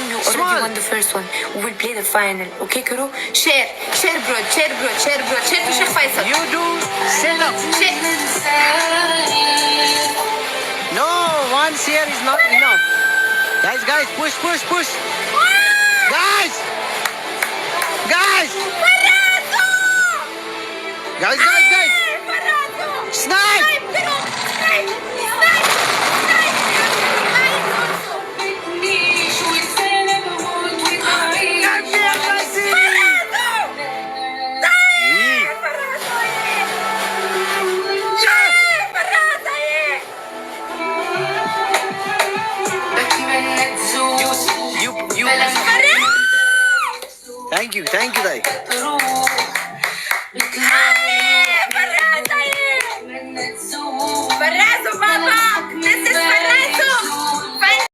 one, you Small. already won the first one. We will play the final. Okay, Kuro? Share bro, share to Sheikh Faisal. You do set up. Share. No, one share is not enough. Guys, push. Guys! Snipe! You. Thank you, Dai. Farrazo, Baba! This is Farrazo!